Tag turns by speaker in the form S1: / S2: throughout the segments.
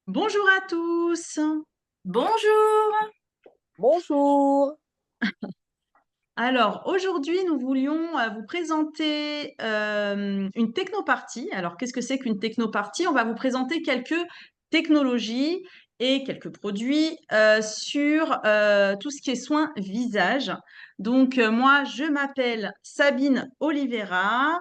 S1: Bonjour à tous.
S2: Bonjour.
S3: Bonjour.
S1: Alors aujourd'hui, nous voulions vous présenter une technopartie. Alors qu'est-ce que c'est qu'une technopartie? On va vous présenter quelques technologies et quelques produits sur tout ce qui est soins visage. Donc moi, je m'appelle Sabine Oliveira.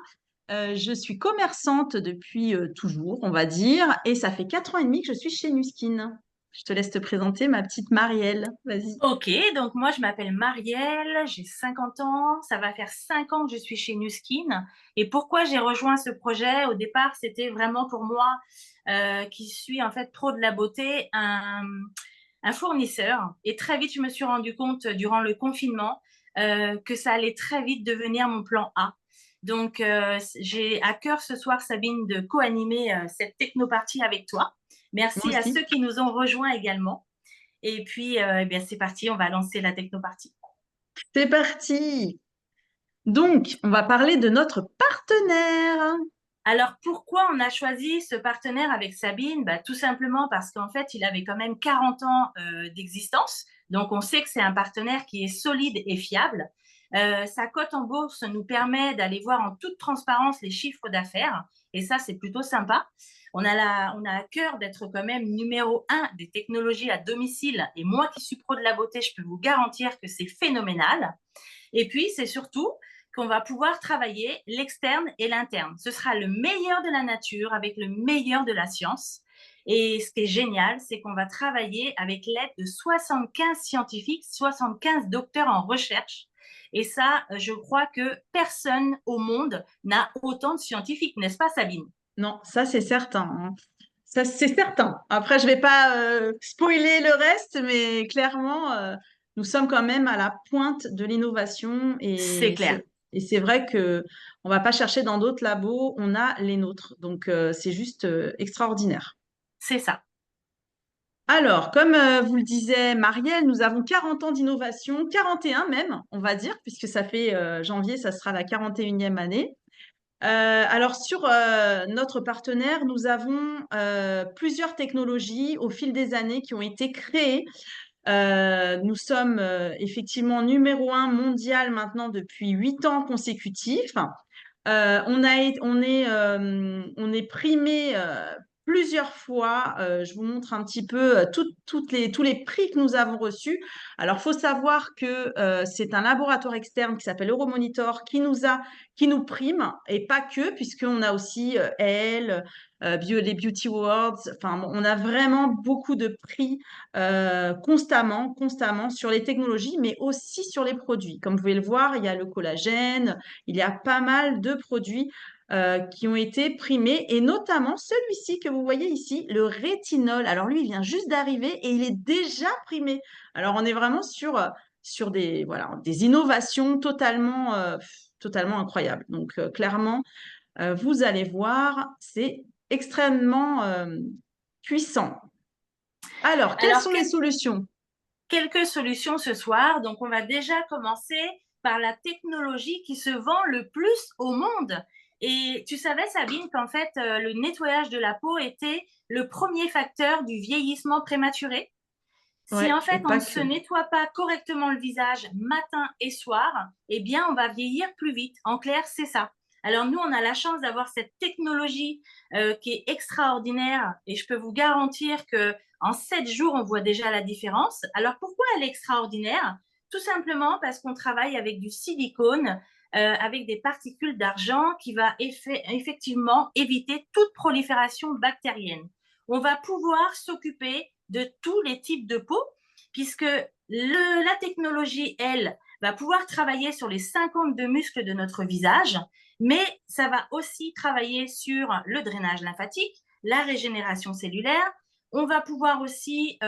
S1: Je suis commerçante depuis toujours, on va dire, et ça fait 4 ans et demi que je suis chez Nuskin. Je te laisse te présenter, ma petite Marielle. Vas-y.
S2: Ok, donc moi je m'appelle Marielle, j'ai 50 ans, ça va faire 5 ans que je suis chez Nuskin. Et pourquoi j'ai rejoint ce projet? Au départ, c'était vraiment pour moi, qui suis en fait pro de la beauté, un fournisseur. Et très vite, je me suis rendu compte durant le confinement que ça allait très vite devenir mon plan A. Donc j'ai à cœur ce soir, Sabine, de co-animer cette technopartie avec toi.
S1: Moi
S2: Merci à
S1: aussi.
S2: ceux qui nous ont rejoints également. Et puis, eh bien, c'est parti, on va lancer la technopartie.
S1: C'est parti. Donc, on va parler de notre partenaire.
S2: Alors, pourquoi on a choisi ce partenaire avec Sabine? Bah, tout simplement parce qu'en fait, il avait quand même 40 ans d'existence. Donc, on sait que c'est un partenaire qui est solide et fiable. Sa cote en bourse nous permet d'aller voir en toute transparence les chiffres d'affaires. Et ça, c'est plutôt sympa. On a à cœur d'être quand même numéro un des technologies à domicile. Et moi qui suis pro de la beauté, je peux vous garantir que c'est phénoménal. Et puis, c'est surtout qu'on va pouvoir travailler l'externe et l'interne. Ce sera le meilleur de la nature avec le meilleur de la science. Et ce qui est génial, c'est qu'on va travailler avec l'aide de 75 scientifiques, 75 docteurs en recherche. Et ça, je crois que personne au monde n'a autant de scientifiques, n'est-ce pas, Sabine?
S1: Non, ça c'est certain, hein. Ça c'est certain. Après, je vais pas spoiler le reste, mais clairement, nous sommes quand même à la pointe de l'innovation
S2: C'est clair,
S1: et c'est vrai que on va pas chercher dans d'autres labos, on a les nôtres. Donc c'est juste extraordinaire.
S2: c'est ça.
S1: Alors, comme vous le disait Marielle, nous avons 40 ans d'innovation, 41 même, on va dire, puisque ça fait janvier, ça sera la 41e année. Alors sur notre partenaire, nous avons plusieurs technologies au fil des années qui ont été créées. Nous sommes effectivement numéro un mondial maintenant depuis 8 ans consécutifs. On est primé plusieurs fois. Je vous montre un petit peu tous les prix que nous avons reçus. Alors, faut savoir que c'est un laboratoire externe qui s'appelle Euromonitor qui nous prime et pas que, puisqu'on a aussi Elle, les Beauty Awards. Enfin, bon, on a vraiment beaucoup de prix constamment sur les technologies, mais aussi sur les produits. Comme vous pouvez le voir, il y a le collagène, il y a pas mal de produits qui ont été primés, et notamment celui-ci que vous voyez ici, le rétinol. Alors lui, il vient juste d'arriver et il est déjà primé. Alors on est vraiment sur des innovations totalement incroyables. Donc clairement, vous allez voir, c'est extrêmement puissant. Alors, quelles
S2: Alors,
S1: sont les solutions?
S2: quelques solutions ce soir. Donc, on va déjà commencer par la technologie qui se vend le plus au monde. Et tu savais, Sabine, qu'en fait, le nettoyage de la peau était le premier facteur du vieillissement prématuré. Si en
S1: Ouais, et
S2: fait on
S1: pas
S2: ne
S1: que.
S2: se nettoie pas correctement le visage matin et soir, eh bien on va vieillir plus vite. En clair, c'est ça. Alors nous, on a la chance d'avoir cette technologie qui est extraordinaire et je peux vous garantir que en 7 jours, on voit déjà la différence. Alors pourquoi elle est extraordinaire? Tout simplement parce qu'on travaille avec du silicone, avec des particules d'argent qui va effectivement éviter toute prolifération bactérienne. On va pouvoir s'occuper de tous les types de peau, puisque la technologie, elle, va pouvoir travailler sur les 52 muscles de notre visage, mais ça va aussi travailler sur le drainage lymphatique, la régénération cellulaire. On va pouvoir aussi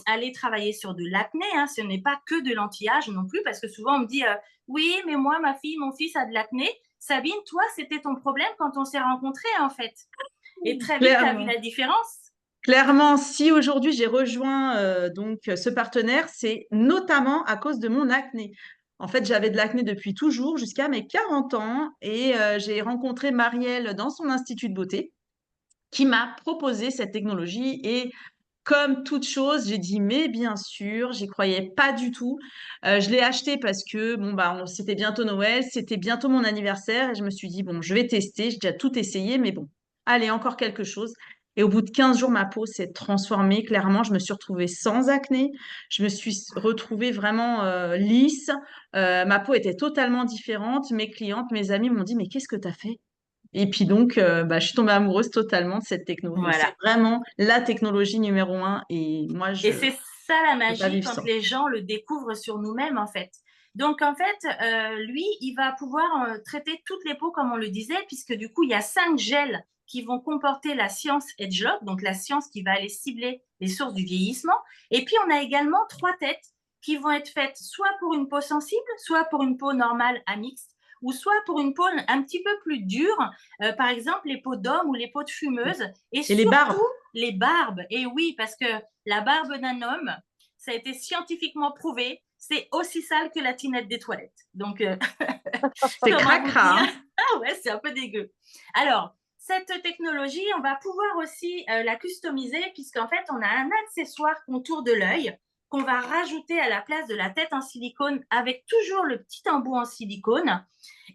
S2: aller travailler sur de l'acné. Hein. Ce n'est pas que de l'anti-âge non plus, parce que souvent on me dit oui, mais moi, ma fille, mon fils a de l'acné. Sabine, toi, c'était ton problème quand on s'est rencontrés, en fait. Et très vite, tu as vu
S1: Clairement.
S2: la différence.
S1: Clairement, si aujourd'hui j'ai rejoint donc ce partenaire, c'est notamment à cause de mon acné. En fait, j'avais de l'acné depuis toujours, jusqu'à mes 40 ans, et j'ai rencontré Marielle dans son institut de beauté. qui m'a proposé cette technologie. Et comme toute chose, j'ai dit, mais bien sûr, j'y croyais pas du tout. Je l'ai acheté parce que bon, bah, c'était bientôt Noël, c'était bientôt mon anniversaire et je me suis dit, bon, je vais tester. J'ai déjà tout essayé, mais bon, allez, encore quelque chose. Et au bout de 15 jours, ma peau s'est transformée. Clairement, je me suis retrouvée sans acné. Je me suis retrouvée vraiment lisse. Ma peau était totalement différente. Mes clientes, mes amis m'ont dit, mais qu'est-ce que tu as fait? Et puis donc, bah, je suis tombée amoureuse totalement de cette techno. Donc, c'est
S2: Voilà.
S1: vraiment la technologie numéro un. Et moi,
S2: Et
S1: je ne
S2: c'est ça la
S1: peux pas
S2: magie
S1: vivre
S2: quand
S1: sans.
S2: les gens le découvrent sur nous-mêmes, en fait. Donc, en fait, lui, il va pouvoir traiter toutes les peaux, comme on le disait, puisque du coup, il y a 5 gels qui vont comporter la science Edgelock, donc la science qui va aller cibler les sources du vieillissement. Et puis, on a également 3 têtes qui vont être faites soit pour une peau sensible, soit pour une peau normale à mixte, ou soit pour une peau un petit peu plus dure, par exemple les peaux d'homme ou les peaux de fumeuses, et
S1: Et les barbes,
S2: surtout les barbes. Et oui, parce que la barbe d'un homme, ça a été scientifiquement prouvé, c'est aussi sale que la tinette des toilettes. Donc,
S1: c'est
S2: comment vous
S1: cracra,
S2: dire?
S1: hein.
S2: Ah ouais, c'est un peu dégueu. Alors, cette technologie, on va pouvoir aussi la customiser puisqu'en fait, on a un accessoire contour de l'œil qu'on va rajouter à la place de la tête en silicone avec toujours le petit embout en silicone.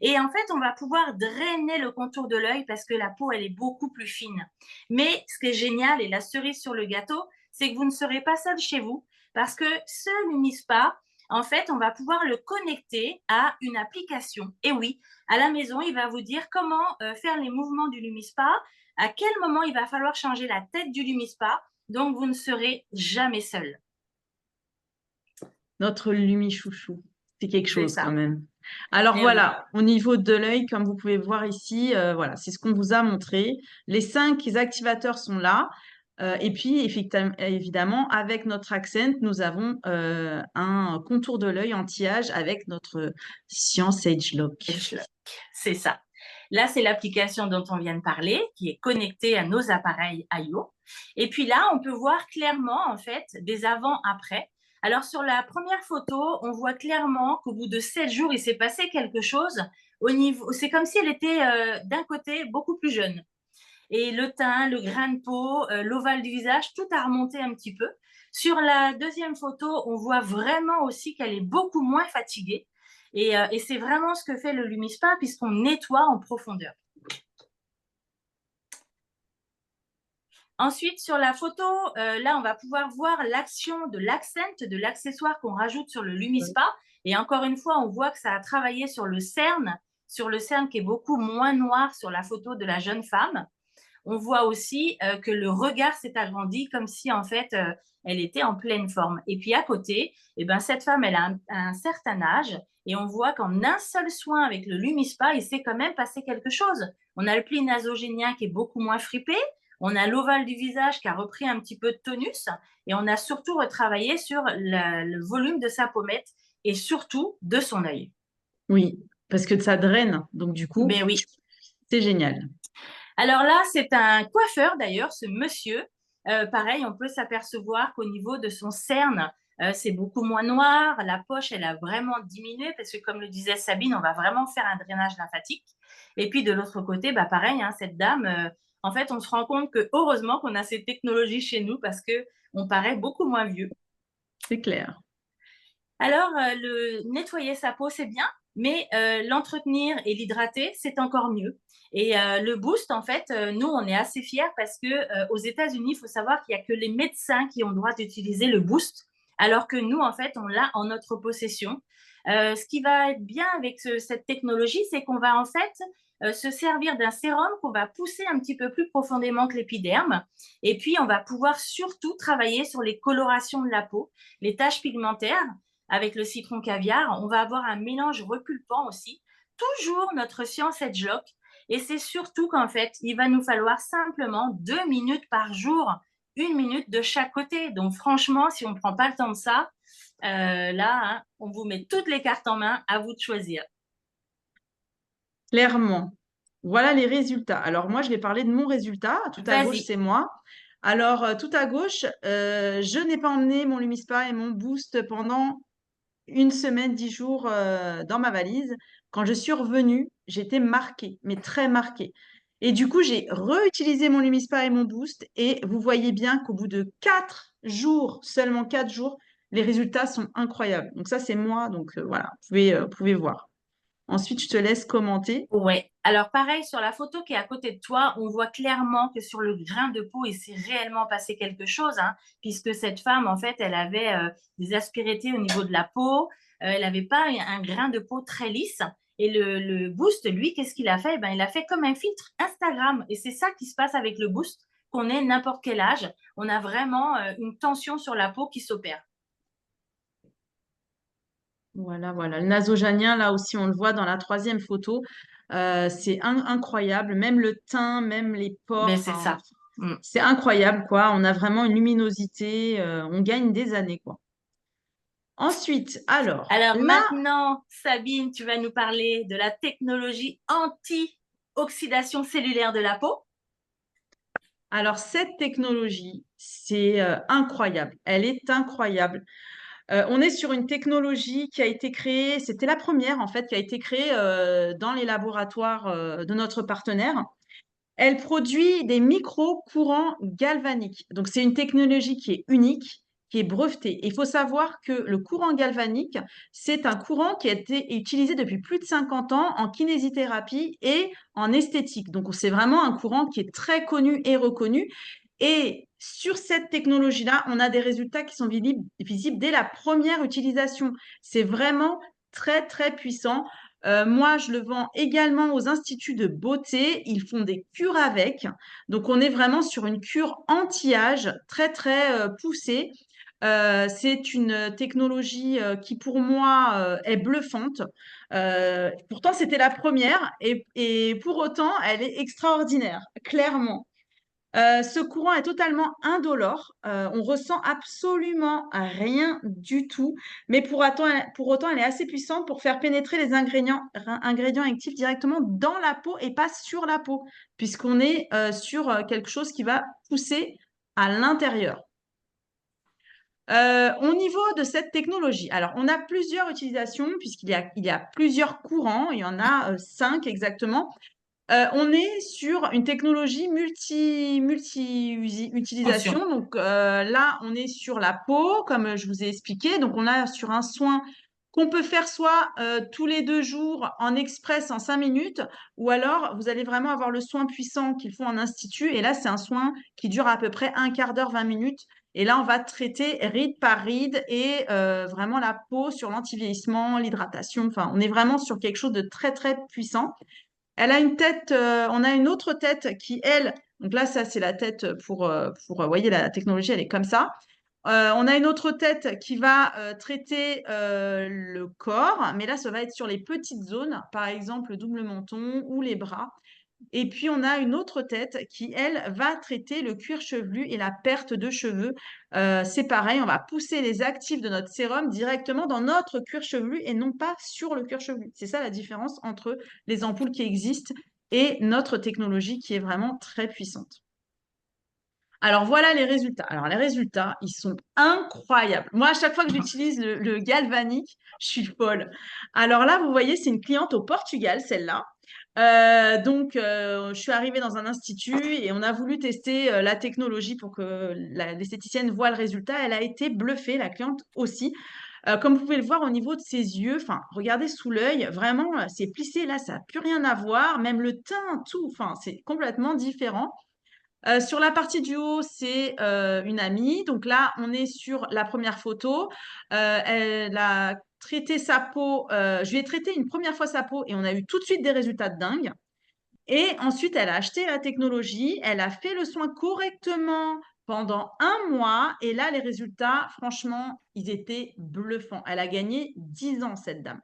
S2: Et en fait, on va pouvoir drainer le contour de l'œil parce que la peau, elle est beaucoup plus fine. Mais ce qui est génial et la cerise sur le gâteau, c'est que vous ne serez pas seul chez vous parce que ce Lumispa, en fait, on va pouvoir le connecter à une application. Et oui, à la maison, il va vous dire comment faire les mouvements du Lumispa, à quel moment il va falloir changer la tête du Lumispa. Donc, vous ne serez jamais seul.
S1: Notre Lumi chouchou. C'est quelque
S2: C'est
S1: chose quand
S2: ça.
S1: même. Alors
S2: Eh oui.
S1: voilà, au niveau de l'œil, comme vous pouvez voir ici, voilà, c'est ce qu'on vous a montré. Les 5 activateurs sont là. Et puis, évidemment, avec notre accent, nous avons un contour de l'œil anti-âge avec notre Science Age Lock.
S2: C'est ça. Là, c'est l'application dont on vient de parler, qui est connectée à nos appareils iO. Et puis là, on peut voir clairement, en fait, des avant-après. Alors, sur la première photo, on voit clairement qu'au bout de 7 jours, il s'est passé quelque chose. Au niveau, c'est comme si elle était d'un côté beaucoup plus jeune. Et le teint, le grain de peau, l'ovale du visage, tout a remonté un petit peu. Sur la deuxième photo, on voit vraiment aussi qu'elle est beaucoup moins fatiguée. Et c'est vraiment ce que fait le Lumispa puisqu'on nettoie en profondeur. Ensuite, sur la photo, là, on va pouvoir voir l'action de l'accent, de l'accessoire qu'on rajoute sur le Lumispa. Et encore une fois, on voit que ça a travaillé sur le cerne qui est beaucoup moins noir sur la photo de la jeune femme. On voit aussi que le regard s'est agrandi comme si en fait elle était en pleine forme. Et puis à côté, eh ben, cette femme, elle a un certain âge et on voit qu'en un seul soin avec le Lumispa, il s'est quand même passé quelque chose. On a le pli nasogénien qui est beaucoup moins fripé, on a l'ovale du visage qui a repris un petit peu de tonus et on a surtout retravaillé sur le volume de sa pommette et surtout de son œil.
S1: Oui, parce que ça draine. Donc, du coup,
S2: Mais oui.
S1: c'est génial.
S2: Alors là, c'est un coiffeur d'ailleurs, ce monsieur. Pareil, on peut s'apercevoir qu'au niveau de son cerne, c'est beaucoup moins noir. La poche, elle a vraiment diminué parce que, comme le disait Sabine, on va vraiment faire un drainage lymphatique. Et puis de l'autre côté, bah pareil, hein, cette dame, en fait, on se rend compte que heureusement qu'on a ces technologies chez nous parce que on paraît beaucoup moins vieux.
S1: C'est clair.
S2: Alors, le nettoyer sa peau, c'est bien, mais l'entretenir et l'hydrater, c'est encore mieux. Et le boost, en fait, nous, on est assez fiers parce que aux États-Unis, il faut savoir qu'il n'y a que les médecins qui ont le droit d'utiliser le boost, alors que nous, en fait, on l'a en notre possession. Ce qui va être bien avec cette technologie, c'est qu'on va en fait se servir d'un sérum qu'on va pousser un petit peu plus profondément que l'épiderme. Et puis, on va pouvoir surtout travailler sur les colorations de la peau, les taches pigmentaires avec le citron caviar. On va avoir un mélange repulpant aussi. Toujours notre science Edgelock. Et c'est surtout qu'en fait, il va nous falloir simplement 2 minutes par jour, 1 minute de chaque côté. Donc franchement, si on ne prend pas le temps de ça, là, hein, on vous met toutes les cartes en main, à vous de choisir.
S1: Clairement. Voilà les résultats. Alors moi, je vais parler de mon résultat. Tout à gauche,
S2: Vas-y.
S1: c'est moi. Alors, tout à gauche, je n'ai pas emmené mon Lumispa et mon Boost pendant une semaine, 10 jours dans ma valise. Quand je suis revenue, j'étais marquée, mais très marquée. Et du coup, j'ai réutilisé mon Lumispa et mon Boost. Et vous voyez bien qu'au bout de 4 jours, seulement 4 jours, les résultats sont incroyables. Donc ça, c'est moi. Donc voilà, vous pouvez voir. Ensuite, je te laisse commenter.
S2: Ouais. Alors pareil, sur la photo qui est à côté de toi, on voit clairement que sur le grain de peau, il s'est réellement passé quelque chose, hein, puisque cette femme, en fait, elle avait des aspérités au niveau de la peau. Elle n'avait pas un grain de peau très lisse. Et le boost, lui, qu'est-ce qu'il a fait? Ben, il a fait comme un filtre Instagram. Et c'est ça qui se passe avec le boost, qu'on ait n'importe quel âge. On a vraiment une tension sur la peau qui s'opère.
S1: Voilà, voilà. Le nasojanien, là aussi, on le voit dans la troisième photo. C'est incroyable. Même le teint, même les pores.
S2: Ben, c'est
S1: Enfin,
S2: ça. Mm.
S1: c'est incroyable, quoi. On a vraiment une luminosité. On gagne des années, quoi. Ensuite, alors,
S2: Alors
S1: là,
S2: maintenant, Sabine, tu vas nous parler de la technologie anti-oxydation cellulaire de la peau.
S1: alors cette technologie, c'est incroyable. Elle est incroyable. On est sur une technologie qui a été créée, c'était la première en fait, qui a été créée dans les laboratoires de notre partenaire. Elle produit des micro-courants galvaniques. Donc, c'est une technologie qui est unique, qui est brevetée. Il faut savoir que le courant galvanique, c'est un courant qui a été utilisé depuis plus de 50 ans en kinésithérapie et en esthétique. Donc, c'est vraiment un courant qui est très connu et reconnu. Et sur cette technologie-là, on a des résultats qui sont visibles dès la première utilisation. C'est vraiment très, très puissant. Moi, je le vends également aux instituts de beauté. Ils font des cures avec. Donc, on est vraiment sur une cure anti-âge très, très poussée. C'est une technologie qui, pour moi, est bluffante. Pourtant, c'était la première et pour autant, elle est extraordinaire, clairement. Ce courant est totalement indolore. On ressent absolument rien du tout, mais pour autant, elle est assez puissante pour faire pénétrer les ingrédients actifs directement dans la peau et pas sur la peau, puisqu'on est sur quelque chose qui va pousser à l'intérieur. Au niveau de cette technologie, alors on a plusieurs utilisations il y a plusieurs courants, il y en a 5 exactement. On est sur une technologie
S2: Attention.
S1: multi-utilisation. Donc là, on est sur la peau, comme je vous ai expliqué. Donc on a sur un soin qu'on peut faire soit tous les 2 jours en express en 5 minutes, ou alors vous allez vraiment avoir le soin puissant qu'ils font en institut. Et là, c'est un soin qui dure à peu près un quart d'heure, 20 minutes. Et là, on va traiter ride par ride et vraiment la peau sur l'anti-vieillissement, l'hydratation. Enfin, on est vraiment sur quelque chose de très, très puissant. Elle a une tête, on a une autre tête qui, elle, donc là, ça, c'est la tête vous voyez, la technologie, elle est comme ça. On a une autre tête qui va traiter le corps, mais là, ça va être sur les petites zones, par exemple le double menton ou les bras. Et puis, on a une autre tête qui, elle, va traiter le cuir chevelu et la perte de cheveux. C'est pareil, on va pousser les actifs de notre sérum directement dans notre cuir chevelu et non pas sur le cuir chevelu. C'est ça la différence entre les ampoules qui existent et notre technologie qui est vraiment très puissante. Alors voilà les résultats. Alors les résultats, ils sont incroyables. Moi, à chaque fois que j'utilise le galvanique, je suis folle. Alors là, vous voyez, c'est une cliente au Portugal, celle-là. Je suis arrivée dans un institut et on a voulu tester la technologie pour que l'esthéticienne voit le résultat. Elle a été bluffée, la cliente aussi. Comme vous pouvez le voir au niveau de ses yeux, enfin, regardez sous l'œil, vraiment, c'est plissé, là, ça n'a plus rien à voir. Même le teint, tout, enfin, c'est complètement différent. Sur la partie du haut, c'est une amie. Donc là, on est sur la première photo. Elle a traité sa peau. Je lui ai traité une première fois sa peau et on a eu tout de suite des résultats de dingue. Et ensuite, elle a acheté la technologie. Elle a fait le soin correctement pendant un mois. Et là, les résultats, franchement, ils étaient bluffants. Elle a gagné 10 ans, cette dame.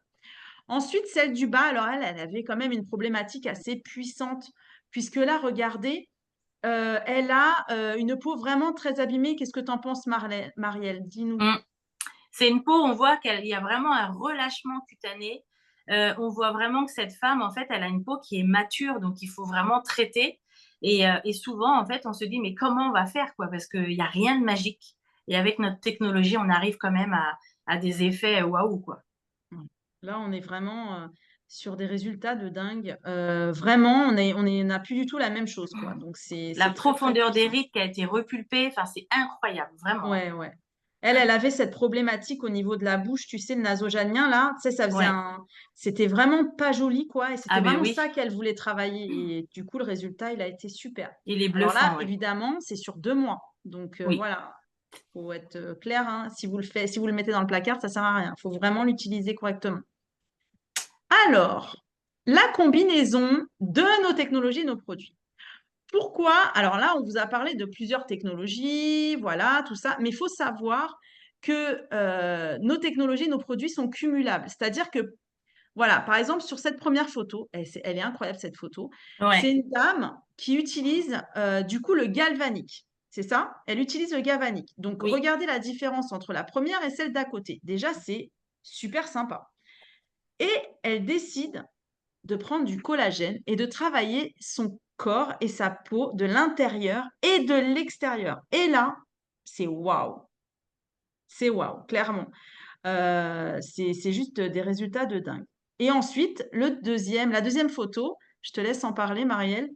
S1: Ensuite, celle du bas, alors elle avait quand même une problématique assez puissante, puisque là, regardez, elle a une peau vraiment très abîmée. Qu'est-ce que tu en penses, Marielle? Dis-nous.
S2: Mm. C'est une peau, on voit qu'il y a vraiment un relâchement cutané. On voit vraiment que cette femme, en fait, elle a une peau qui est mature, donc il faut vraiment traiter. Et souvent, en fait, on se dit, mais comment on va faire, quoi? Parce qu'il n'y a rien de magique. Et avec notre technologie, on arrive quand même à des effets waouh, quoi.
S1: Là, on est vraiment sur des résultats de dingue. Vraiment, on n'a plus du tout la même chose, quoi. Donc,
S2: La
S1: c'est très, très
S2: profondeur des
S1: puissant.
S2: rides qui a été repulpée, enfin, c'est incroyable, vraiment, hein.
S1: Ouais, ouais. Elle avait cette problématique au niveau de la bouche, tu sais, le nasogénien, là, tu sais,
S2: Ouais.
S1: c'était vraiment pas joli, quoi, et c'était
S2: Ah ben
S1: vraiment
S2: oui,
S1: ça qu'elle voulait travailler, et du coup, le résultat, il a été super.
S2: il est
S1: Alors là,
S2: bluffant, oui.
S1: évidemment, c'est sur 2 mois, donc
S2: Oui.
S1: voilà, faut être clair, hein, si vous le mettez dans le placard, ça sert à rien, faut vraiment l'utiliser correctement. Alors, la combinaison de nos technologies et nos produits. Pourquoi? Alors là, on vous a parlé de plusieurs technologies, voilà, tout ça, mais il faut savoir que nos technologies, nos produits sont cumulables. C'est-à-dire que, voilà, par exemple, sur cette première photo, elle est incroyable cette photo, c'est
S2: Ouais.
S1: une dame qui utilise du coup le galvanique. C'est ça? Elle utilise le galvanique. Donc,
S2: Oui.
S1: regardez la différence entre la première et celle d'à côté. Déjà, c'est super sympa. Et elle décide de prendre du collagène et de travailler son corps et sa peau de l'intérieur et de l'extérieur. Et là, c'est waouh. C'est waouh, clairement. C'est juste des résultats de dingue. Et ensuite, la deuxième photo, je te laisse en parler, Marielle.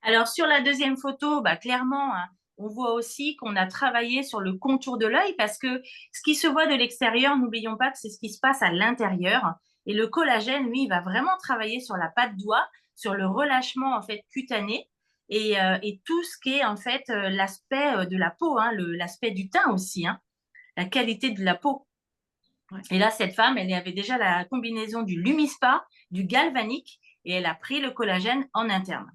S2: Alors, sur la deuxième photo, bah, clairement, hein, on voit aussi qu'on a travaillé sur le contour de l'œil parce que ce qui se voit de l'extérieur, n'oublions pas que c'est ce qui se passe à l'intérieur. Et le collagène, lui, il va vraiment travailler sur la patte doigt, sur le relâchement en fait cutané et tout ce qui est en fait l'aspect de la peau, hein, l'aspect du teint aussi, hein, la qualité de la peau.
S1: Ouais.
S2: Et là, cette femme, elle avait déjà la combinaison du Lumispa, du galvanique et elle a pris le collagène en interne.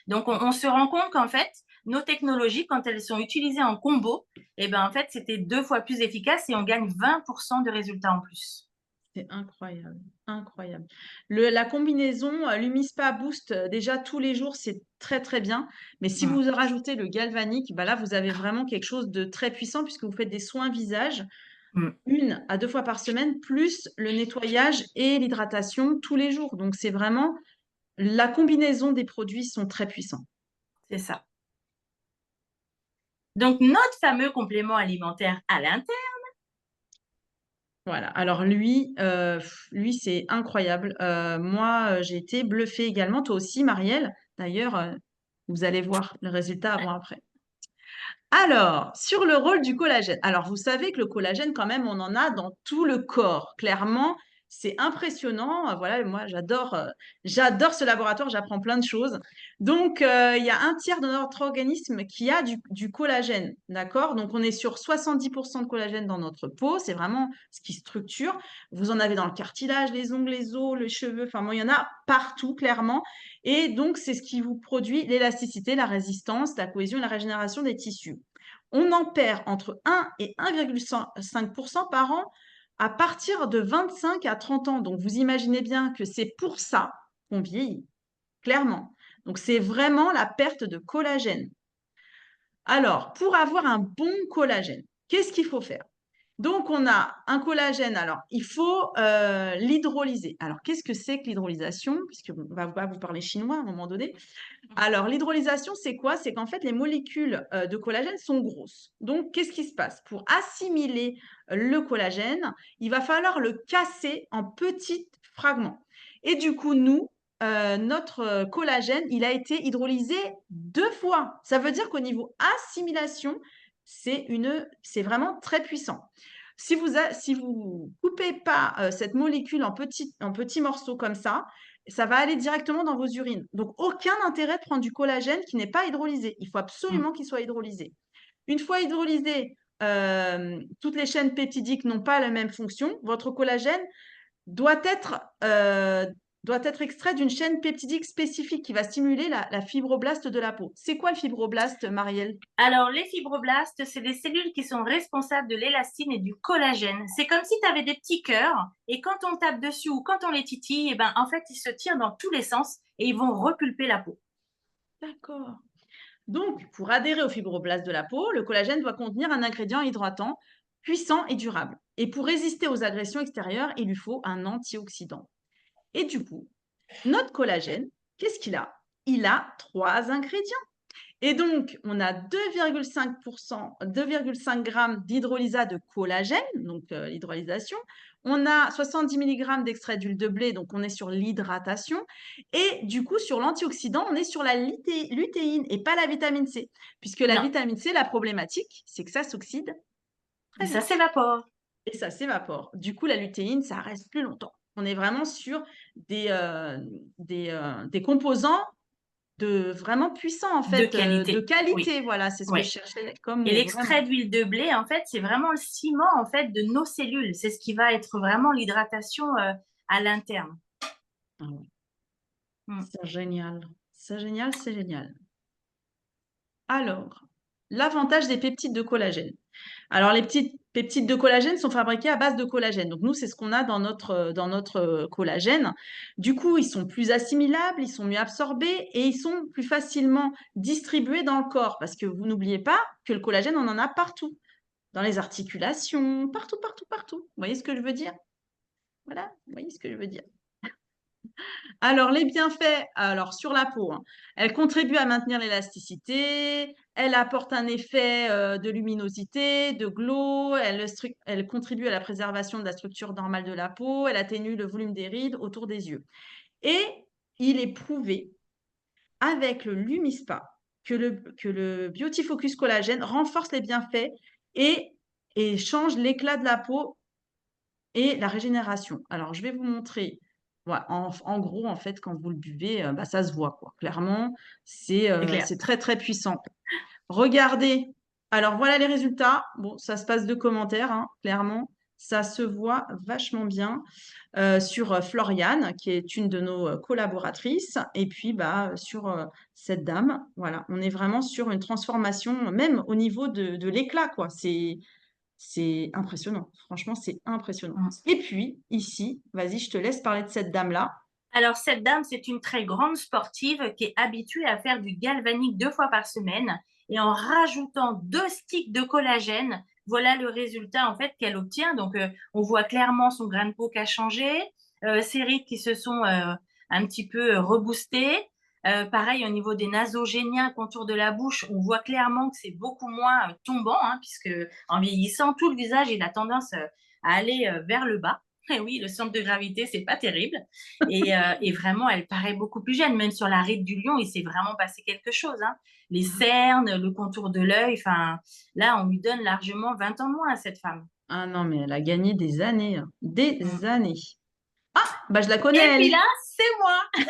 S2: Donc, on se rend compte qu'en fait, nos technologies, quand elles sont utilisées en combo, eh ben, en fait, c'était 2 fois plus efficace et on gagne 20% de résultats en plus.
S1: C'est incroyable, incroyable. La combinaison Lumispa Boost, déjà tous les jours, c'est très très bien. Mais si
S2: Mm.
S1: vous rajoutez le galvanique, bah là, vous avez vraiment quelque chose de très puissant puisque vous faites des soins visage
S2: Mm.
S1: 1 à 2 fois par semaine, plus le nettoyage et l'hydratation tous les jours. Donc, c'est vraiment la combinaison des produits sont très puissants.
S2: C'est ça. Donc, notre fameux complément alimentaire à l'interne,
S1: Voilà. Alors lui, c'est incroyable. Moi, j'ai été bluffée également. Toi aussi, Marielle. D'ailleurs, vous allez voir le résultat avant-après. Alors, sur le rôle du collagène. Alors, vous savez que le collagène, quand même, on en a dans tout le corps. Clairement, c'est impressionnant. Voilà, moi, j'adore ce laboratoire. J'apprends plein de choses. Donc, il y a un tiers de notre organisme qui a du collagène. D'accord? Donc, on est sur 70% de collagène dans notre peau. C'est vraiment ce qui structure. Vous en avez dans le cartilage, les ongles, les os, les cheveux. Enfin, bon, il y en a partout, clairement. Et donc, c'est ce qui vous produit l'élasticité, la résistance, la cohésion et la régénération des tissus. On en perd entre 1 et 1,5% par an à partir de 25 à 30 ans. Donc, vous imaginez bien que c'est pour ça qu'on vieillit, clairement. Donc, c'est vraiment la perte de collagène. Alors, pour avoir un bon collagène, qu'est-ce qu'il faut faire? Donc, on a un collagène. Alors, il faut l'hydrolyser. Alors, qu'est-ce que c'est que l'hydrolysation? Puisqu'on va vous parler chinois à un moment donné. Alors, l'hydrolysation, c'est quoi? C'est qu'en fait, les molécules de collagène sont grosses. Donc, qu'est-ce qui se passe? Pour assimiler le collagène, il va falloir le casser en petits fragments. Et du coup, notre collagène, il a été hydrolysé 2 fois. Ça veut dire qu'au niveau assimilation, c'est vraiment très puissant. Si vous coupez pas cette molécule en petits morceaux comme ça va aller directement dans vos urines. Donc, aucun intérêt de prendre du collagène qui n'est pas hydrolysé. Il faut
S2: mm,
S1: absolument qu'il soit hydrolysé. Une fois hydrolysé, toutes les chaînes peptidiques n'ont pas la même fonction. Votre collagène doit être, euh, doit être extrait d'une chaîne peptidique spécifique qui va stimuler la fibroblaste de la peau. C'est quoi le fibroblaste, Marielle?
S2: alors, les fibroblastes, c'est des cellules qui sont responsables de l'élastine et du collagène. C'est comme si tu avais des petits cœurs et quand on tape dessus ou quand on les titille, eh ben, en fait, ils se tirent dans tous les sens et ils vont repulper la peau.
S1: D'accord. Donc, pour adhérer aux fibroblastes de la peau, le collagène doit contenir un ingrédient hydratant, puissant et durable. Et pour résister aux agressions extérieures, il lui faut un antioxydant. Et du coup, notre collagène, qu'est-ce qu'il a? Il a 3 ingrédients. Et donc, on a 2,5 grammes d'hydrolysa de collagène, donc l'hydrolysation. On a 70 mg d'extrait d'huile de blé, donc on est sur l'hydratation. Et du coup, sur l'antioxydant, on est sur la lutéine et pas la vitamine C. Puisque la
S2: Non,
S1: vitamine C, la problématique, c'est que ça s'oxyde
S2: mais
S1: très
S2: ça
S1: vite
S2: s'évapore.
S1: et ça s'évapore. Du coup, la lutéine, ça reste plus longtemps. On est vraiment sur des composants vraiment puissants, en
S2: De
S1: fait, de
S2: qualité, oui.
S1: qualité. Voilà, c'est ce que je
S2: Ouais.
S1: cherchais comme
S2: Et
S1: mot,
S2: l'extrait
S1: vraiment.
S2: d'huile de blé, en fait, c'est vraiment le ciment en fait de nos cellules. C'est ce qui va être vraiment l'hydratation à l'interne.
S1: Ah ouais,
S2: Mm.
S1: c'est génial. C'est génial, c'est génial. Alors, l'avantage des peptides de collagène. Alors, les petites peptides de collagène sont fabriquées à base de collagène. Donc, nous, c'est ce qu'on a dans notre collagène. Du coup, ils sont plus assimilables, ils sont mieux absorbés et ils sont plus facilement distribués dans le corps. Parce que vous n'oubliez pas que le collagène, on en a partout. Dans les articulations, partout, partout, partout. Vous voyez ce que je veux dire? Voilà, vous voyez ce que je veux dire. Alors, les bienfaits, alors sur la peau, hein, elle contribue à maintenir l'élasticité, elle apporte un effet de luminosité, de glow, elle contribue à la préservation de la structure normale de la peau, elle atténue le volume des rides autour des yeux. Et il est prouvé avec le Lumispa que le Beautifocus Collagène renforce les bienfaits et, et change l'éclat de la peau et la régénération. Alors, je vais vous montrer. Voilà, en gros, en fait, quand vous le buvez, bah, ça se voit, quoi. Clairement,
S2: C'est clair.
S1: c'est très, très puissant. Regardez. Alors, voilà les résultats. Bon, ça se passe de commentaires, hein, clairement. Ça se voit vachement bien sur Floriane, qui est une de nos collaboratrices, et puis bah, sur cette dame. Voilà, on est vraiment sur une transformation, même au niveau de l'éclat, quoi. C'est impressionnant. Franchement, c'est impressionnant.
S2: Mm.
S1: Et puis, ici, vas-y, je te laisse parler de cette dame-là.
S2: Alors, cette dame, c'est une très grande sportive qui est habituée à faire du galvanique 2 fois par semaine. Et en rajoutant 2 sticks de collagène, voilà le résultat en fait qu'elle obtient. Donc, on voit clairement son grain de peau qui a changé, ses rides qui se sont un petit peu reboostées. Pareil, au niveau des nasogéniens, contour de la bouche, on voit clairement que c'est beaucoup moins tombant, hein, puisque en vieillissant, tout le visage il a tendance à aller vers le bas. Et oui, le centre de gravité, c'est pas terrible. Et vraiment, elle paraît beaucoup plus jeune. Même sur la ride du lion, il s'est vraiment passé quelque chose, hein. Les cernes, le contour de l'œil, enfin, là, on lui donne largement 20 ans de moins à cette femme.
S1: Ah non, mais elle a gagné des années, hein. Des
S2: Mm.
S1: années. Ah, bah je la connais,
S2: Et puis
S1: elle.
S2: là, c'est moi.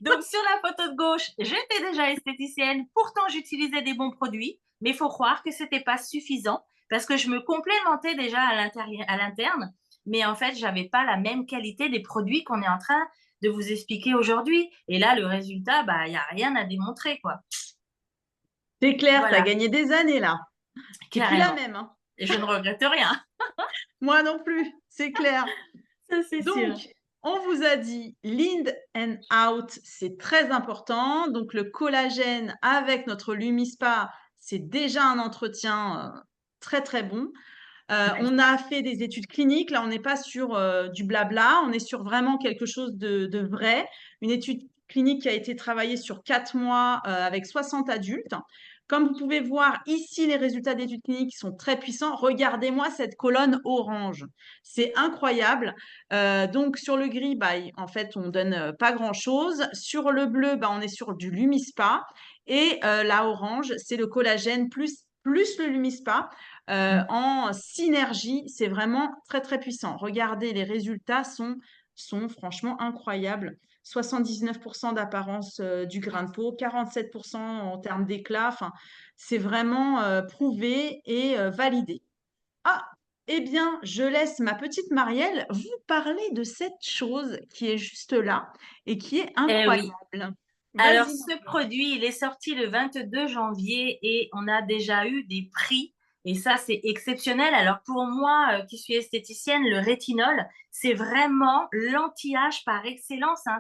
S2: Donc, sur la photo de gauche, j'étais déjà esthéticienne. Pourtant, j'utilisais des bons produits. Mais il faut croire que c'était pas suffisant parce que je me complémentais déjà à l'interne. Mais en fait, j'avais pas la même qualité des produits qu'on est en train de vous expliquer aujourd'hui. Et là, le résultat, bah, il n'y a rien à démontrer, quoi.
S1: C'est clair, t'as
S2: Voilà,
S1: gagné des années, là. T'es plus la
S2: carrément.
S1: même, hein.
S2: Et je ne regrette rien.
S1: Moi non plus, c'est clair.
S2: Ça, c'est sûr.
S1: Donc, on vous a dit l'in and out, c'est très important. Donc, le collagène avec notre Lumispa, c'est déjà un entretien très, très bon. On a fait des études cliniques. Là, on n'est pas sur du blabla. On est sur vraiment quelque chose de vrai. Une étude clinique qui a été travaillée sur 4 mois avec 60 adultes. Comme vous pouvez voir ici, les résultats d'études cliniques sont très puissants. Regardez-moi cette colonne orange. C'est incroyable. Donc, sur le gris, bah, en fait, on donne pas grand-chose. Sur le bleu, bah, on est sur du Lumispa. Et la orange, c'est le collagène plus le Lumispa. En synergie, c'est vraiment très, très puissant. Regardez, les résultats sont franchement incroyables. 79% d'apparence du grain de peau, 47% en termes d'éclat. Enfin, c'est vraiment prouvé et validé. Ah, eh bien, je laisse ma petite Marielle vous parler de cette chose qui est juste là et qui est
S2: Eh oui.
S1: incroyable.
S2: Alors,
S1: Vas-y,
S2: ce
S1: Marielle.
S2: produit, il est sorti le 22 janvier et on a déjà eu des prix. Et ça, c'est exceptionnel. Alors, pour moi, qui suis esthéticienne, le rétinol, c'est vraiment l'anti-âge par excellence, hein.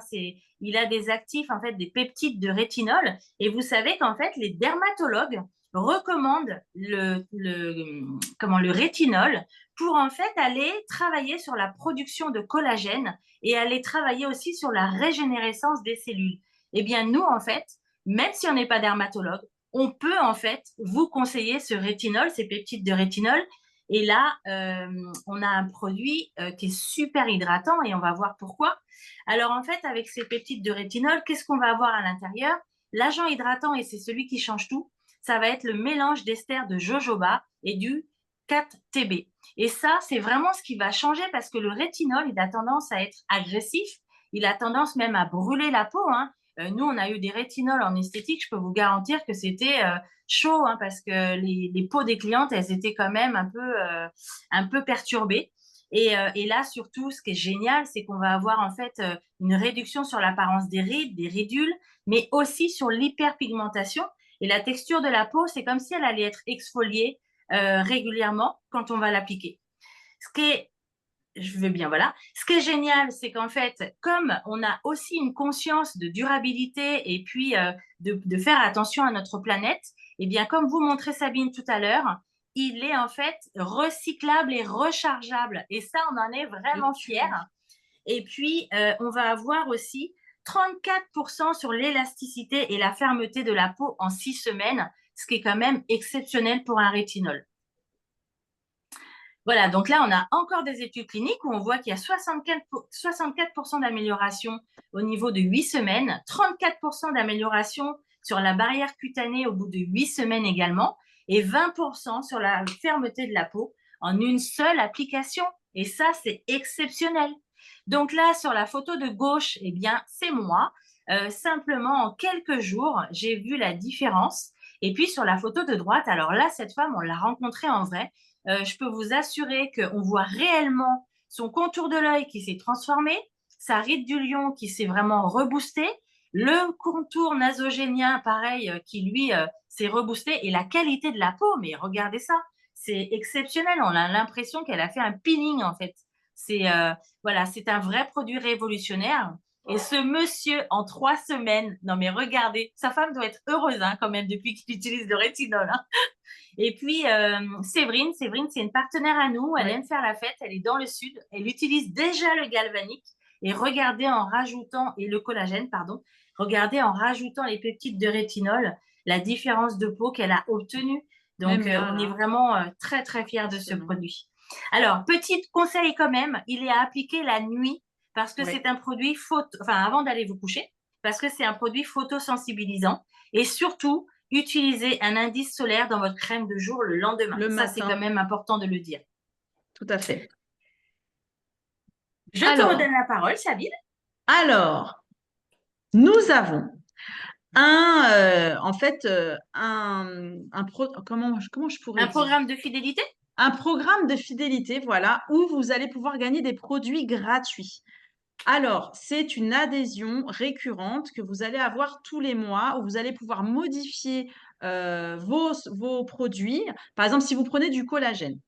S2: Il a des actifs, en fait, des peptides de rétinol. Et vous savez qu'en fait, les dermatologues recommandent le rétinol pour, en fait, aller travailler sur la production de collagène et aller travailler aussi sur la régénérescence des cellules. Eh bien, nous, en fait, même si on n'est pas dermatologue, on peut en fait vous conseiller ce rétinol, ces peptides de rétinol. Et là, on a un produit qui est super hydratant et on va voir pourquoi. Alors en fait, avec ces peptides de rétinol, qu'est-ce qu'on va avoir à l'intérieur? L'agent hydratant, et c'est celui qui change tout, ça va être le mélange d'ester de jojoba et du 4-TB. Et ça, c'est vraiment ce qui va changer parce que le rétinol, il a tendance à être agressif, il a tendance même à brûler la peau, hein. Nous, on a eu des rétinols en esthétique, je peux vous garantir que c'était chaud, hein, parce que les peaux des clientes, elles étaient quand même un peu perturbées. Et là, surtout, ce qui est génial, c'est qu'on va avoir en fait une réduction sur l'apparence des rides, des ridules, mais aussi sur l'hyperpigmentation. Et la texture de la peau, c'est comme si elle allait être exfoliée régulièrement quand on va l'appliquer. Ce qui est Je veux bien, voilà. Ce qui est génial, c'est qu'en fait, comme on a aussi une conscience de durabilité et puis de faire attention à notre planète, eh bien, comme vous montrez Sabine tout à l'heure, il est en fait recyclable et rechargeable. Et ça, on en est vraiment fiers. Et puis, on va avoir aussi 34% sur l'élasticité et la fermeté de la peau en 6 semaines, ce qui est quand même exceptionnel pour un rétinol. Voilà, donc là, on a encore des études cliniques où on voit qu'il y a 64% d'amélioration au niveau de 8 semaines, 34% d'amélioration sur la barrière cutanée au bout de 8 semaines également, et 20% sur la fermeté de la peau en une seule application. Et ça, c'est exceptionnel. Donc là, sur la photo de gauche, eh bien, c'est moi. Simplement, en quelques jours, j'ai vu la différence. Et puis, sur la photo de droite, alors là, cette femme, on l'a rencontrée en vrai. Je peux vous assurer qu'on voit réellement son contour de l'œil qui s'est transformé, sa ride du lion qui s'est vraiment reboostée, le contour nasogénien, pareil, qui lui s'est reboosté, et la qualité de la peau, mais regardez ça, c'est exceptionnel. On a l'impression qu'elle a fait un peeling en fait. Voilà, c'est un vrai produit révolutionnaire. Et ce monsieur, en 3 semaines, non mais regardez, sa femme doit être heureuse hein, quand même depuis qu'il utilise le rétinol. Hein. Et puis, Séverine, c'est une partenaire à nous. Elle aime faire la fête. Elle est dans le sud. Elle utilise déjà le galvanique. Et regardez en rajoutant, et le collagène, pardon, regardez en rajoutant les peptides de rétinol, la différence de peau qu'elle a obtenue. Donc, on est vraiment très, très fiers de ce produit. Alors, petit conseil quand même, il est à appliquer la nuit parce que c'est un produit avant d'aller vous coucher, parce que c'est un produit photosensibilisant. Et surtout, utilisez un indice solaire dans votre crème de jour le lendemain. Ça, c'est quand même important de le dire.
S1: Tout à fait.
S2: Je te redonne la parole, Sabine.
S1: Alors, nous avons comment je pourrais dire ?
S2: Programme de fidélité ?
S1: Un programme de fidélité, voilà, où vous allez pouvoir gagner des produits gratuits. Alors, c'est une adhésion récurrente que vous allez avoir tous les mois où vous allez pouvoir modifier vos produits. Par exemple, si vous prenez du collagène,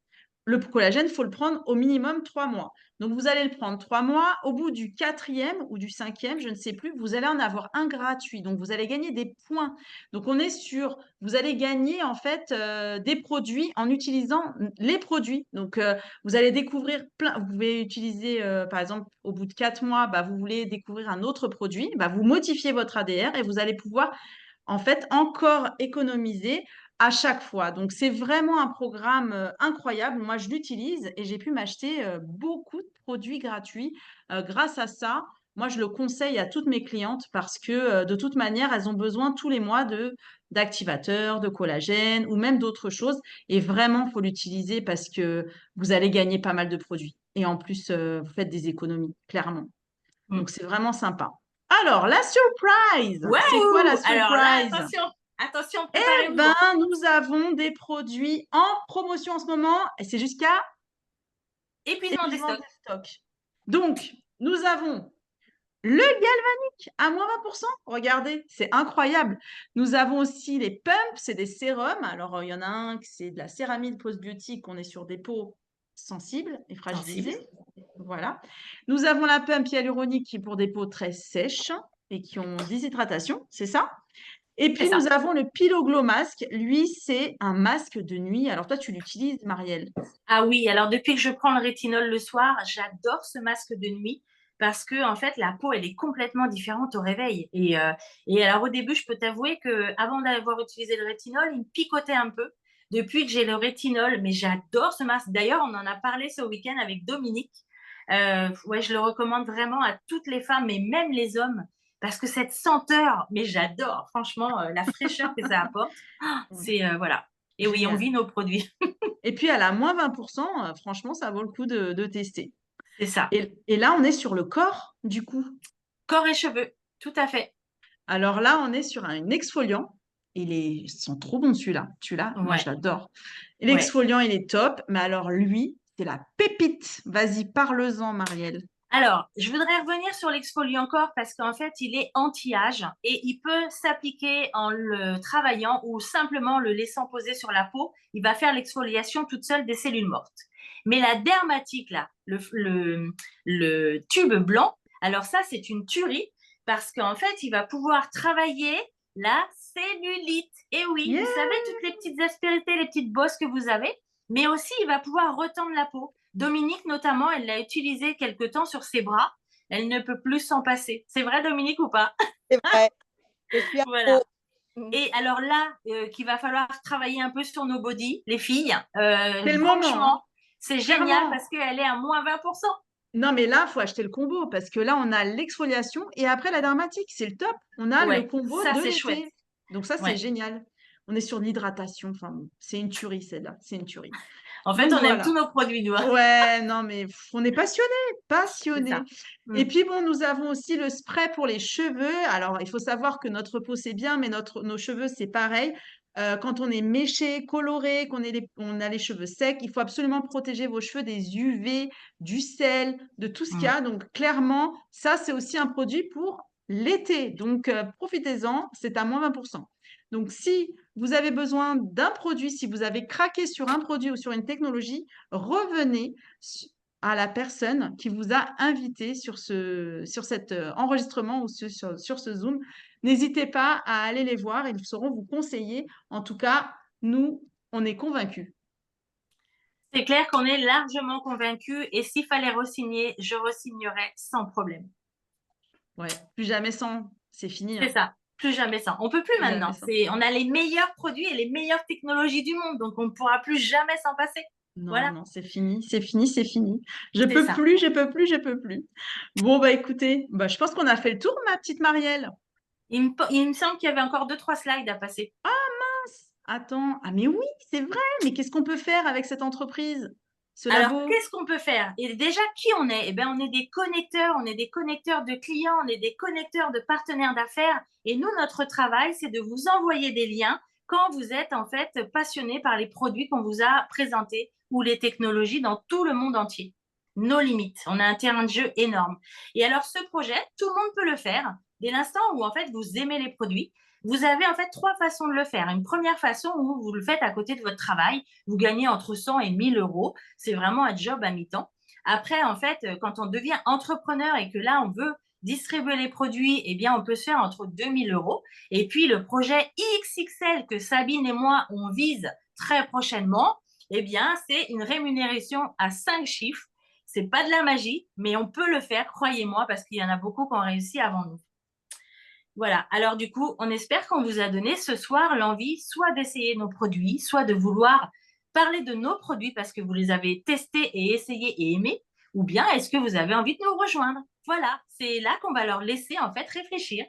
S1: le collagène, il faut le prendre au minimum 3 mois. Donc, vous allez le prendre 3 mois. Au bout du 4e ou du 5e, je ne sais plus, vous allez en avoir un gratuit. Donc, vous allez gagner des points. Donc, vous allez gagner en fait des produits en utilisant les produits. Donc, vous allez découvrir plein. Vous pouvez utiliser, par exemple, au bout de 4 mois, vous voulez découvrir un autre produit. Vous modifiez votre ADR et vous allez pouvoir en fait encore économiser à chaque fois. Donc, c'est vraiment un programme incroyable. Moi, je l'utilise et j'ai pu m'acheter beaucoup de produits gratuits grâce à ça. Moi, je le conseille à toutes mes clientes parce que de toute manière, elles ont besoin tous les mois d'activateurs, de collagène ou même d'autres choses. Et vraiment, il faut l'utiliser parce que vous allez gagner pas mal de produits. Et en plus, vous faites des économies, clairement. Donc, c'est vraiment sympa. Alors, la surprise! C'est quoi la surprise?
S2: Alors là, attention, préparez-vous.
S1: Nous avons des produits en promotion en ce moment et c'est jusqu'à
S2: épuisement des
S1: stocks. Donc, nous avons le galvanique à moins 20%. Regardez, c'est incroyable. Nous avons aussi les pumps, c'est des sérums. Alors, il y en a un qui c'est de la céramide postbiotique. On est sur des peaux sensibles et fragilisées. Voilà. Nous avons la pump hyaluronique qui est pour des peaux très sèches et qui ont déshydratation, c'est ça? Et puis, nous avons le Piloglow Mask. Lui, c'est un masque de nuit. Alors, toi, tu l'utilises, Marielle?
S2: Ah oui, alors depuis que je prends le rétinol le soir, j'adore ce masque de nuit parce que en fait, la peau, elle est complètement différente au réveil. Et alors, au début, je peux t'avouer qu'avant d'avoir utilisé le rétinol, il me picotait un peu. Depuis que j'ai le rétinol, mais j'adore ce masque. D'ailleurs, on en a parlé ce week-end avec Dominique. Ouais, je le recommande vraiment à toutes les femmes, mais même les hommes, parce que cette senteur, mais j'adore, franchement, la fraîcheur que ça apporte, c'est voilà. Et oui, on
S1: Génial.
S2: vit nos produits.
S1: Et puis, à la moins 20%, franchement, ça vaut le coup de tester.
S2: C'est ça.
S1: Et là, on est sur le corps, du coup.
S2: Corps et cheveux, tout à fait.
S1: Alors là, on est sur un exfoliant. Ils sont trop bons, celui-là. Celui-là, moi, je
S2: Ouais,
S1: l'adore.
S2: ouais.
S1: L'exfoliant, il est top. Mais alors, lui, c'est la pépite. Vas-y, parle-en, Marielle.
S2: Alors, je voudrais revenir sur l'exfoliant corps parce qu'en fait, il est anti-âge et il peut s'appliquer en le travaillant ou simplement le laissant poser sur la peau. Il va faire l'exfoliation toute seule des cellules mortes. Mais la dermatite, là, le tube blanc, alors ça, c'est une tuerie parce qu'en fait, il va pouvoir travailler la cellulite. Et oui,
S1: Yeah!
S2: vous savez, toutes les petites aspérités, les petites bosses que vous avez, mais aussi, il va pouvoir retendre la peau. Dominique, notamment, elle l'a utilisé quelque temps sur ses bras. Elle ne peut plus s'en passer. C'est vrai, Dominique, ou pas?
S3: C'est vrai, je suis à
S2: Voilà.
S3: fond. Mhm.
S2: Et alors là, qu'il va falloir travailler un peu sur nos bodies, les filles,
S1: C'est le moment, hein.
S2: franchement, c'est génial
S1: Clairement.
S2: parce qu'elle est à moins 20%.
S1: Non, mais là, il faut acheter le combo parce que là, on a l'exfoliation et après la dermatique. C'est le top. On a le
S2: Ouais,
S1: combo
S2: ça,
S1: de
S2: c'est chouette.
S1: l'été. Donc ça, c'est
S2: Ouais.
S1: génial. On est sur l'hydratation. Enfin, bon, c'est une tuerie, celle-là. C'est une tuerie.
S2: En fait,
S1: Donc
S2: on aime
S1: voilà.
S2: tous nos produits, nous.
S1: Ouais, non, mais on est passionnés,
S2: C'est
S1: passionnés.
S2: ça. Mm.
S1: Et puis bon, nous avons aussi le spray pour les cheveux. Alors, il faut savoir que notre peau, c'est bien, mais nos cheveux, c'est pareil. Quand on est méché, coloré, on a les cheveux secs, il faut absolument protéger vos cheveux des UV, du sel, de tout ce qu'il y
S2: Mm.
S1: a. Donc, clairement, ça, c'est aussi un produit pour l'été. Donc, profitez-en, c'est à moins 20%. Donc, si vous avez besoin d'un produit, si vous avez craqué sur un produit ou sur une technologie, revenez à la personne qui vous a invité sur cet enregistrement ou sur ce Zoom. N'hésitez pas à aller les voir, ils sauront vous conseiller. En tout cas, nous, on est convaincus.
S2: C'est clair qu'on est largement convaincus et s'il fallait re-signer, je re-signerais sans problème.
S1: Ouais, plus jamais sans, c'est fini,
S2: C'est
S1: hein.
S2: ça. Plus jamais ça. On peut plus
S1: Plus jamais
S2: maintenant.
S1: sans.
S2: On a les meilleurs produits et les meilleures technologies du monde, donc on ne pourra plus jamais s'en passer.
S1: Non,
S2: Voilà,
S1: non, c'est fini, c'est fini, c'est fini. Je
S2: c'est
S1: peux
S2: ça.
S1: plus, je peux plus, je peux plus. Bon, bah écoutez, bah, je pense qu'on a fait le tour, ma petite Marielle.
S2: Il me semble qu'il y avait encore 2, 3 slides à passer.
S1: Attends, ah mais oui, c'est vrai, mais qu'est-ce qu'on peut faire avec cette entreprise, ce
S2: Alors,
S1: labo?
S2: qu'est-ce qu'on peut faire? Et déjà, qui on est? Eh bien, on est des connecteurs de clients, on est des connecteurs de partenaires d'affaires. Et nous, notre travail, c'est de vous envoyer des liens quand vous êtes en fait passionné par les produits qu'on vous a présentés ou les technologies dans tout le monde entier. Nos limites. On a un terrain de jeu énorme. Et alors, ce projet, tout le monde peut le faire dès l'instant où en fait vous aimez les produits. Vous avez en fait 3 façons de le faire. Une première façon où vous le faites à côté de votre travail. Vous gagnez entre 100 et 1000 euros. C'est vraiment un job à mi-temps. Après, en fait, quand on devient entrepreneur et que là, on veut distribuer les produits, eh bien, on peut se faire entre 2000 euros. Et puis, le projet XXL que Sabine et moi, on vise très prochainement, eh bien, c'est une rémunération à 5 chiffres. C'est pas de la magie, mais on peut le faire, croyez-moi, parce qu'il y en a beaucoup qui ont réussi avant nous. Voilà. Alors, du coup, on espère qu'on vous a donné ce soir l'envie soit d'essayer nos produits, soit de vouloir parler de nos produits parce que vous les avez testés et essayés et aimés, ou bien est-ce que vous avez envie de nous rejoindre? Voilà. C'est là qu'on va leur laisser, en fait, réfléchir.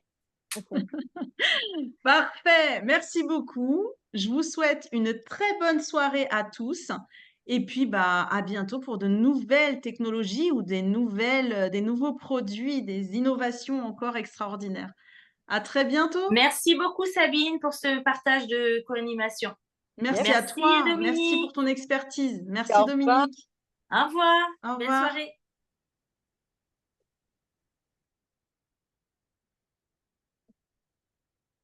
S1: Parfait, merci beaucoup. Je vous souhaite une très bonne soirée à tous. Et puis, bah, à bientôt pour de nouvelles technologies ou des nouveaux produits, des innovations encore extraordinaires. À très bientôt.
S2: Merci beaucoup, Sabine, pour ce partage de co-animation.
S1: Merci à
S2: Merci,
S1: toi. Merci pour
S2: Dominique.
S1: ton expertise. Merci,
S3: Au revoir.
S1: Dominique.
S2: Au revoir.
S1: Au
S2: Belle
S1: revoir.
S2: soirée.